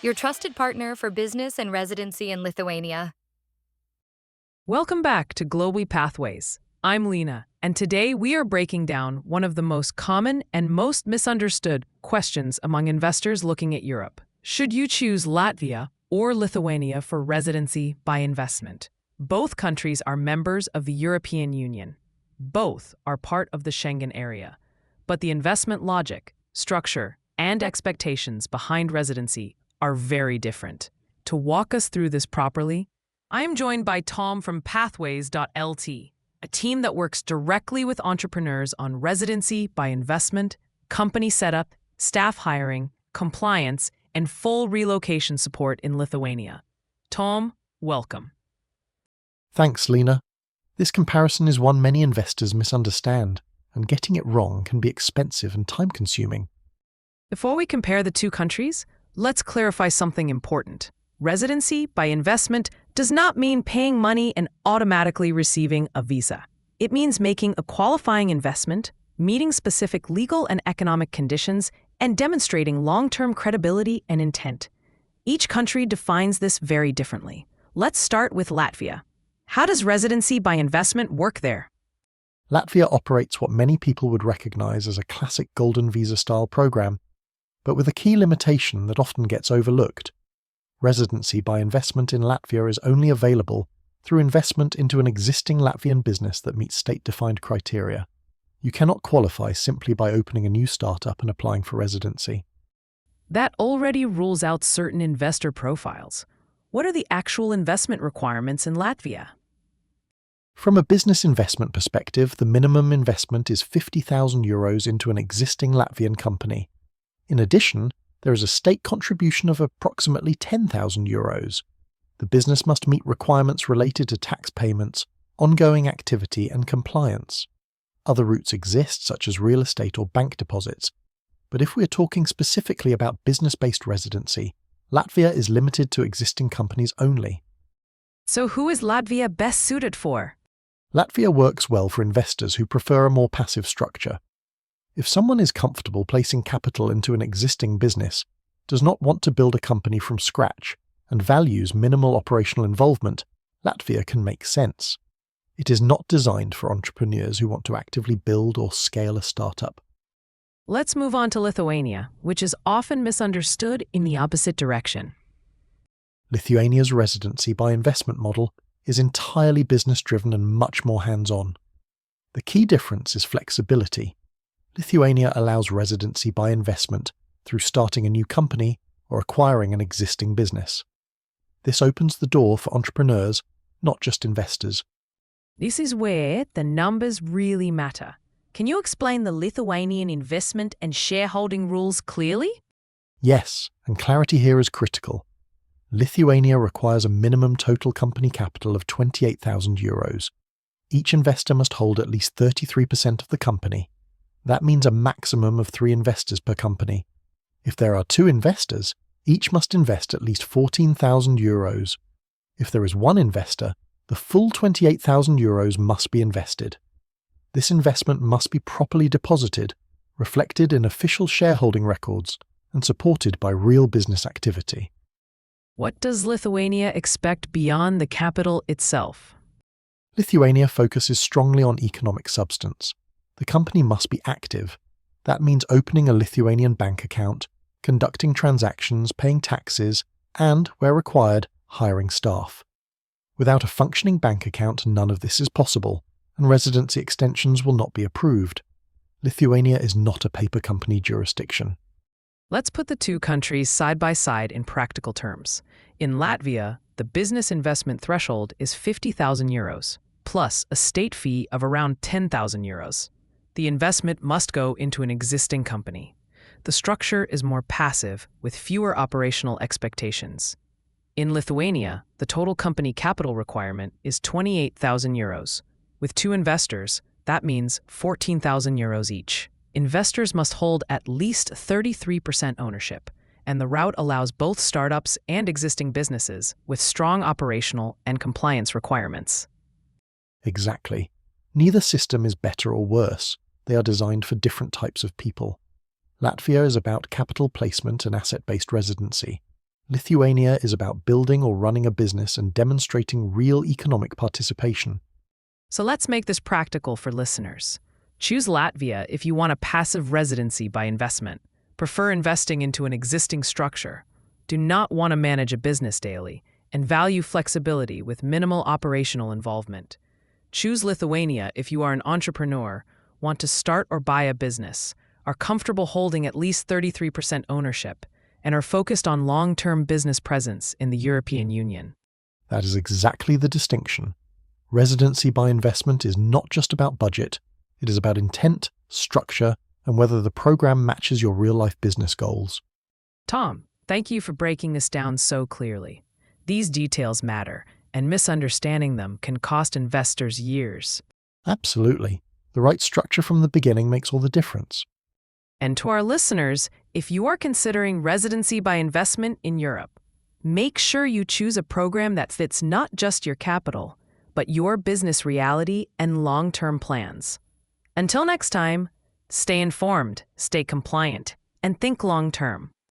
your trusted partner for business and residency in Lithuania. Welcome back to Global Pathways. I'm Linah, and today we are breaking down one of the most common and most misunderstood questions among investors looking at Europe. Should you choose Latvia or Lithuania for residency by investment? Both countries are members of the European Union. Both are part of the Schengen area. But the investment logic, structure, and expectations behind residency are very different. To walk us through this properly, I am joined by Tom from Pathways.lt, a team that works directly with entrepreneurs on residency by investment, company setup, staff hiring, compliance, and full relocation support in Lithuania. Tom, welcome. Thanks, Linah. This comparison is one many investors misunderstand, and getting it wrong can be expensive and time-consuming. Before we compare the two countries, let's clarify something important. Residency by investment does not mean paying money and automatically receiving a visa. It means making a qualifying investment, meeting specific legal and economic conditions, and demonstrating long-term credibility and intent. Each country defines this very differently. Let's start with Latvia. How does residency by investment work there? Latvia operates what many people would recognize as a classic golden visa-style program, but with a key limitation that often gets overlooked. Residency by investment in Latvia is only available through investment into an existing Latvian business that meets state-defined criteria. You cannot qualify simply by opening a new startup and applying for residency. That already rules out certain investor profiles. What are the actual investment requirements in Latvia? From a business investment perspective, the minimum investment is €50,000 into an existing Latvian company. In addition, there is a state contribution of approximately €10,000. The business must meet requirements related to tax payments, ongoing activity, and compliance. Other routes exist, such as real estate or bank deposits, but if we are talking specifically about business-based residency, Latvia is limited to existing companies only. So who is Latvia best suited for? Latvia works well for investors who prefer a more passive structure. If someone is comfortable placing capital into an existing business, does not want to build a company from scratch, and values minimal operational involvement, Latvia can make sense. It is not designed for entrepreneurs who want to actively build or scale a startup. Let's move on to Lithuania, which is often misunderstood in the opposite direction. Lithuania's residency by investment model is entirely business-driven and much more hands-on. The key difference is flexibility. Lithuania allows residency by investment through starting a new company or acquiring an existing business. This opens the door for entrepreneurs, not just investors. This is where the numbers really matter. Can you explain the Lithuanian investment and shareholding rules clearly? Yes, and clarity here is critical. Lithuania requires a minimum total company capital of €28,000. Each investor must hold at least 33% of the company. That means a maximum of 3 investors per company. If there are 2 investors, each must invest at least €14,000. If there is 1 investor, the full €28,000 must be invested. This investment must be properly deposited, reflected in official shareholding records, and supported by real business activity. What does Lithuania expect beyond the capital itself? Lithuania focuses strongly on economic substance. The company must be active. That means opening a Lithuanian bank account, conducting transactions, paying taxes, and, where required, hiring staff. Without a functioning bank account, none of this is possible, and residency extensions will not be approved. Lithuania is not a paper company jurisdiction. Let's put the two countries side by side in practical terms. In Latvia, the business investment threshold is €50,000, plus a state fee of around €10,000. The investment must go into an existing company. The structure is more passive, with fewer operational expectations. In Lithuania, the total company capital requirement is €28,000. With 2 investors, that means €14,000 each. Investors must hold at least 33% ownership, and the route allows both startups and existing businesses with strong operational and compliance requirements. Exactly. Neither system is better or worse. They are designed for different types of people. Latvia is about capital placement and asset-based residency. Lithuania is about building or running a business and demonstrating real economic participation. So let's make this practical for listeners. Choose Latvia if you want a passive residency by investment. Prefer investing into an existing structure. Do not want to manage a business daily, and value flexibility with minimal operational involvement. Choose Lithuania if you are an entrepreneur, want to start or buy a business, are comfortable holding at least 33% ownership, and are focused on long-term business presence in the European Union. That is exactly the distinction. Residency by investment is not just about budget, it is about intent, structure, and whether the program matches your real-life business goals. Tom, thank you for breaking this down so clearly. These details matter, and misunderstanding them can cost investors years. Absolutely. The right structure from the beginning makes all the difference. And to our listeners, if you are considering residency by investment in Europe, make sure you choose a program that fits not just your capital, but your business reality and long-term plans. Until next time, stay informed, stay compliant, and think long-term.